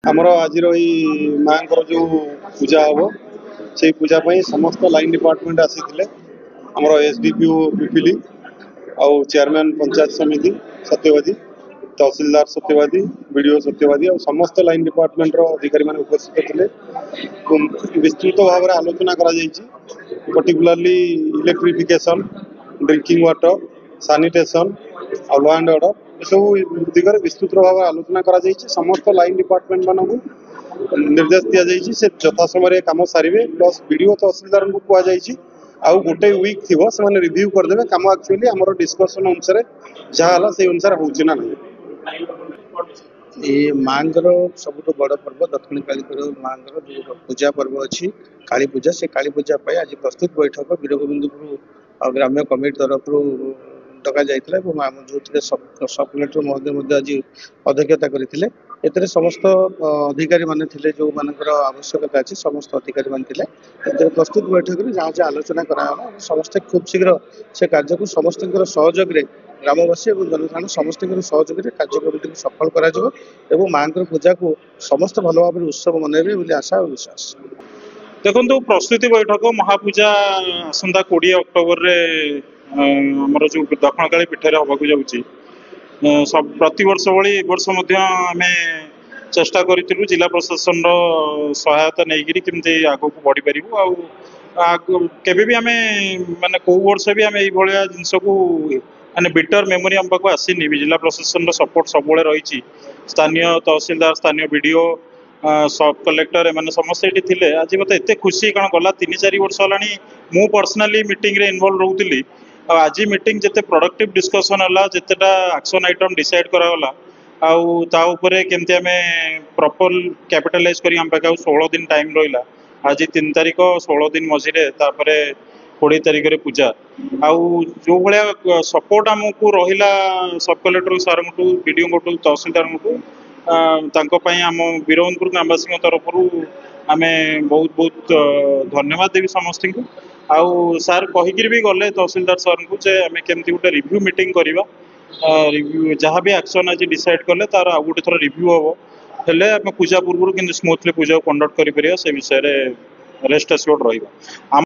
आमर आज माँ जो पूजा हम से पूजा समस्त लाइन डिपार्टमेंट आसी आमर एसडीपीओ पिपिली आउ चेयरमैन पंचायत समिति सत्यवादी तहसीलदार सत्यवादी बीडीओ सत्यवादी और समस्त लाइन डिपार्टमेंट अधिकारी मान उपस्थित थे। विस्तृत भाव में आलोचना पर्टिकुलरली इलेक्ट्रिफिकेशन ड्रिंकिंग वाटर सानिटेशन और लॉ एंड ऑर्डर सब दिगरे विस्तृत भाव में आलोचना करा समस्त लाइन डिपार्टमेंट मानक निर्देश दि जाइए से यथा समय कम सारे प्लस बीडीओ तहसीलदार को कहुई आउ गोटे वीक थी से रिव्यू करदे कम एक्चुअली आम डिस्कसन अनुसार जहाँ से अनुसार होना ना ये मांगर सबुठ बड़ पर्व दक्षिण काली माँ जो पूजा पर्व अच्छी काली पूजा से काली पूजा आज प्रस्तुत बैठक वीरगोविंदपुर ग्राम्य कमिटी तरफ डक जाइए जो सब कलेक्टर महोदय आज अध्यक्षता करते एते समस्त अधिकारी माने थिले जो मानकर आवश्यकता अच्छी समस्त अधिकारी मान थिले प्रस्तुत बैठक में जहाँ जहाँ आलोचना कराला समस्ते खूब शीघ्र से कार्य को समस्त सहयोग ग्रामवासी और जनसाधारण समस्त सहयोग कार्यक्रम सफल कर माँ पूजा को समस्त भल भाव उत्सव मनइबे बोली आशा और विश्वास। देखो प्रस्तुति बैठक महापूजा आसंता 20 अक्टोबर आमर जो दक्षिण काली पीठे हवाक जाऊँगी सब प्रति वर्ष भाई वर्ष आम चेष्टा करूँ जिला प्रशासन सहायता नहीं केमती आग को बढ़ी पारू केबे भी आम माने कौ वर्ष भी आम ये जिनस को माने बिटर मेमोरी आम पाक आसनी जिला प्रशासन सपोर्ट सब रही स्थानीय तहसीलदार स्थानीय बीडीओ सब कलेक्टर एम समस्त ये थे आज मत एत खुशी कारण गला 3-4 वर्ष है मु पर्सनाली मीटिंग रे इन्वॉल्व रोली आज मीटिंग जिते प्रोडक्टिव डिस्कसन है जितेटा एक्शन आइटम डिसाइड कराला आउे केमती आम प्रॉपर कैपिटलाइज कर 16 दिन टाइम रहा आज 3 तारीख 16 दिन मझे 20 तारीख रे पूजा आउ जो भाया सपोर्ट आमको रहा सब कलेक्टर सार बीडीओ तहसीलदार आम वीरगोविंदपुर ग्रामवासी तरफ आम बहुत बहुत धन्यवाद देवी समस्त को आउ सार कहीकि भी गले तहसीलदार सर को आम केमती गोटे रिव्यू मीटिंग करवा रिव्यू जहाँ भी एक्शन आज डिसाइड कले तार आउ गोटे थर रिव्यू हम हेले आम पूजा पूर्व कि स्मूथली पूजा कंडक्ट कर विषय रेस्ट एश्योर्ड रहा।